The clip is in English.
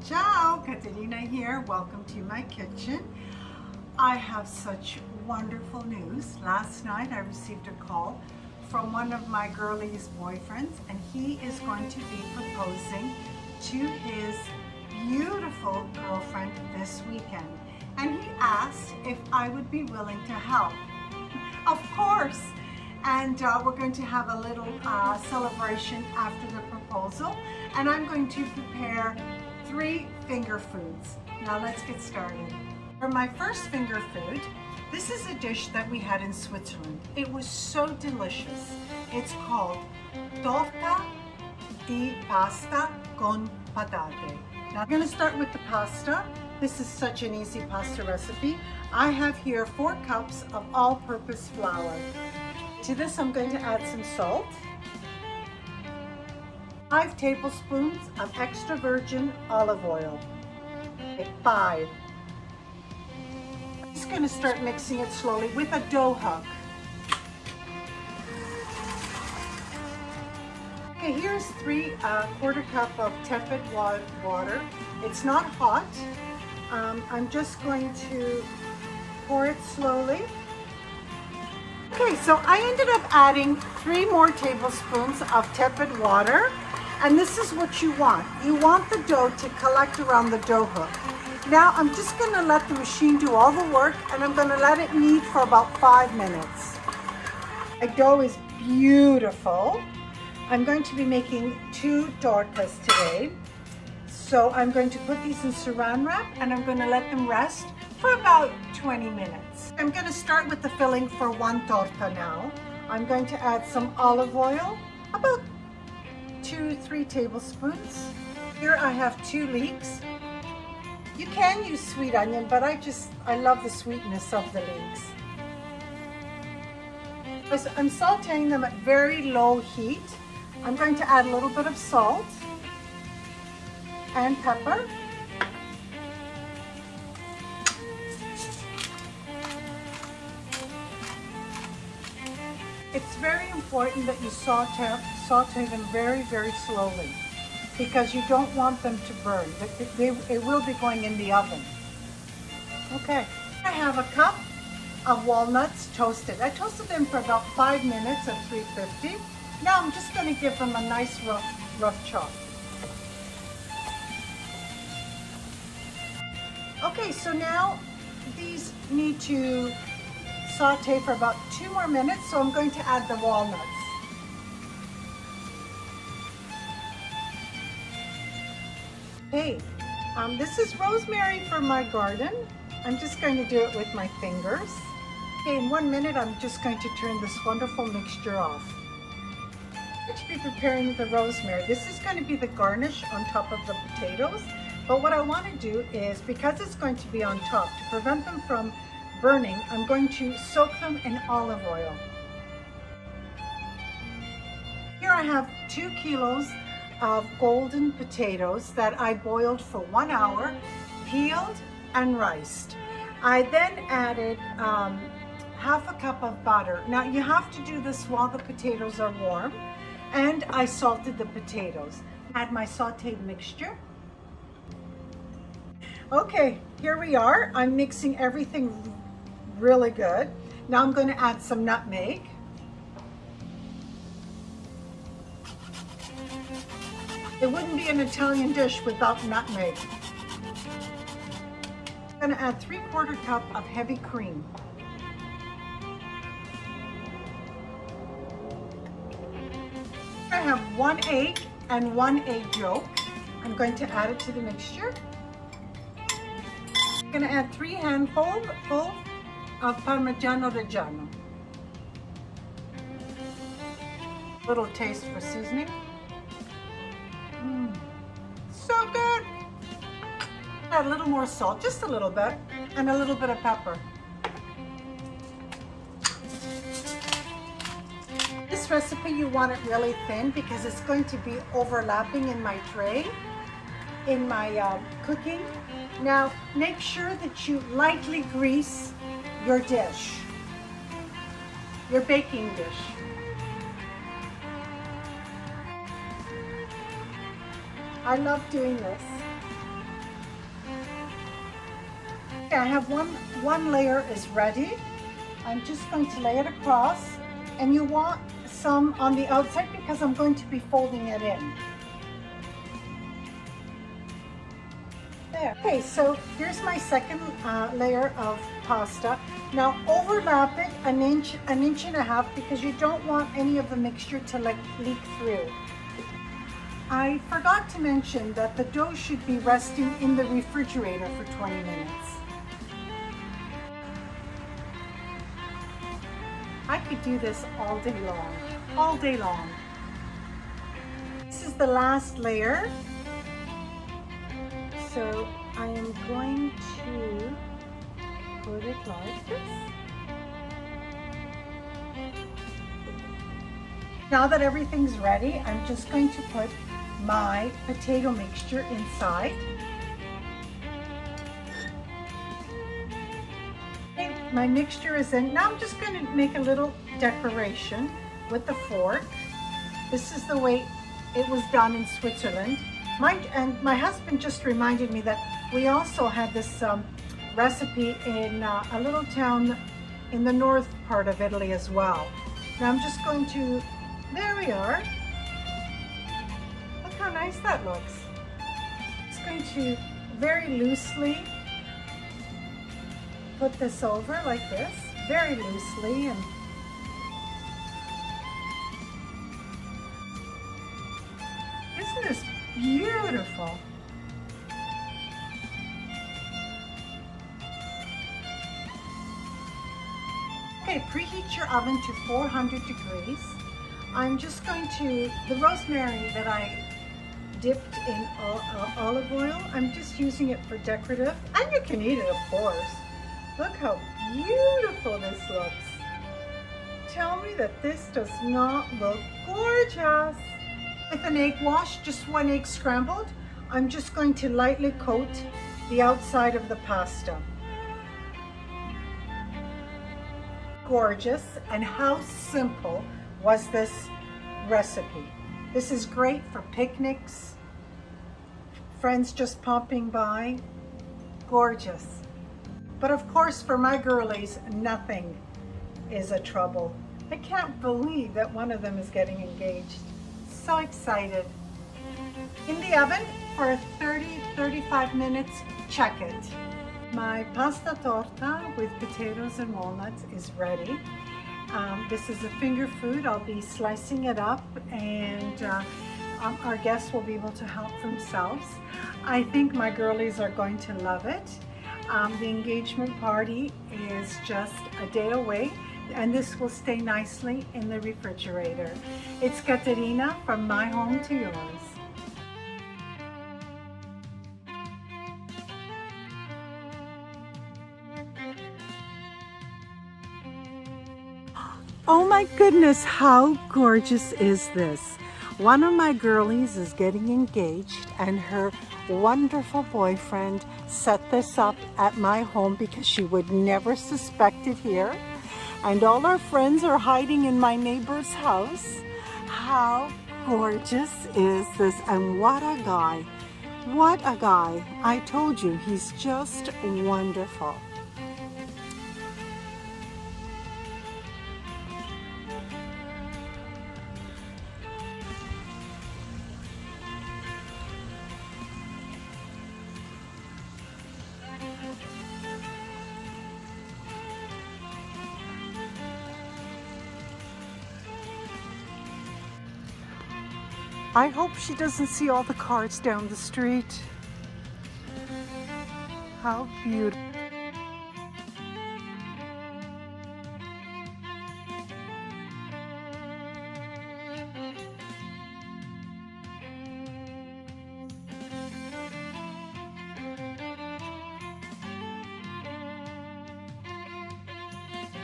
Ciao, Caterina here. Welcome to my kitchen. I have such wonderful news. Last night I received a call from one of my girlies' boyfriends, and he is going to be proposing to his beautiful girlfriend this weekend. And he asked if I would be willing to help. Of course. And we're going to have a little celebration after the proposal. And I'm going to prepare 3 finger foods. Now let's get started. For my first finger food, this is a dish that we had in Switzerland. It was so delicious. It's called Torta di pasta con patate. Now I'm going to start with the pasta. This is such an easy pasta recipe. I have here 4 cups of all-purpose flour. To this I'm going to add some salt, 5 tablespoons of extra virgin olive oil. 5. I'm just going to start mixing it slowly with a dough hook. Okay, here's 3/4 cup of tepid water. It's not hot. I'm just going to pour it slowly. Okay, so I ended up adding 3 more tablespoons of tepid water, and this is what you want. You want the dough to collect around the dough hook. Now I'm just going to let the machine do all the work, and I'm going to let it knead for about 5 minutes. My dough is beautiful. I'm going to be making 2 tortas today. So I'm going to put these in saran wrap, and I'm going to let them rest for about 20 minutes. I'm going to start with the filling for 1 torta now. I'm going to add some olive oil, about 2-3 tablespoons. Here I have 2 leeks. You can use sweet onion, but I love the sweetness of the leeks. I'm sauteing them at very low heat. I'm going to add a little bit of salt and pepper. It's very important that you saute them very, very slowly, because you don't want them to burn. It will be going in the oven. Okay, I have a cup of walnuts toasted. I toasted them for about 5 minutes at 350. Now I'm just going to give them a nice rough chop. Okay, so now these need to saute for about 2 more minutes, so I'm going to add the walnuts. Hey, this is rosemary from my garden. I'm just going to do it with my fingers. Okay, in 1 minute I'm just going to turn this wonderful mixture off. I'm going to be preparing the rosemary. This is going to be the garnish on top of the potatoes. But what I want to do is, because it's going to be on top, to prevent them from burning, I'm going to soak them in olive oil. Here I have 2 kilos of golden potatoes that I boiled for 1 hour, peeled and riced. I then added half a cup of butter. Now you have to do this while the potatoes are warm, and I salted the potatoes. Add my sauteed mixture. Okay, here we are. I'm mixing everything really good. Now I'm going to add some nutmeg. It wouldn't be an Italian dish without nutmeg. I'm going to add 3/4 cup of heavy cream. I have 1 egg and 1 egg yolk. I'm going to add it to the mixture. I'm going to add 3 handfuls of Parmigiano Reggiano. Little taste for seasoning. So good. Add a little more salt, just a little bit, and a little bit of pepper. This recipe, you want it really thin because it's going to be overlapping in my tray, in my cooking. Now, make sure that you lightly grease your dish, your baking dish. I love doing this. Okay, I have one layer is ready. I'm just going to lay it across, and you want some on the outside because I'm going to be folding it in. There. Okay, so here's my second layer of pasta. Now overlap it an inch and a half because you don't want any of the mixture to leak through. I forgot to mention that the dough should be resting in the refrigerator for 20 minutes. I could do this all day long, all day long. This is the last layer. So I am going to put it like this. Now that everything's ready, I'm just going to put my potato mixture inside. Okay, my mixture is in. Now I'm just going to make a little decoration with the fork. This is the way it was done in Switzerland. My husband just reminded me that we also had this recipe in a little town in the north part of Italy as well. Now I'm just going to, there we are. Look how nice that looks. Just going to very loosely put this over like this, very loosely, and isn't this beautiful? Okay, preheat your oven to 400 degrees. I'm just going to, the rosemary that I dipped in olive oil, I'm just using it for decorative, and you can eat it, of course. Look how beautiful this looks. Tell me that this does not look gorgeous. With an egg wash, just one egg scrambled, I'm just going to lightly coat the outside of the pasta. Gorgeous, and how simple was this recipe. This is great for picnics, friends just popping by. Gorgeous. But of course, for my girlies, nothing is a trouble. I can't believe that one of them is getting engaged. So excited. In the oven for 30-35 minutes, check it. My pasta torta with potatoes and walnuts is ready. This is a finger food. I'll be slicing it up, and our guests will be able to help themselves. I think my girlies are going to love it. The engagement party is just a day away, and this will stay nicely in the refrigerator. It's Caterina from my home to yours. Oh my goodness, how gorgeous is this? One of my girlies is getting engaged, and her wonderful boyfriend set this up at my home because she would never suspect it here. And all our friends are hiding in my neighbor's house. How gorgeous is this? And what a guy. What a guy. I told you, he's just wonderful. I hope she doesn't see all the cars down the street. How beautiful.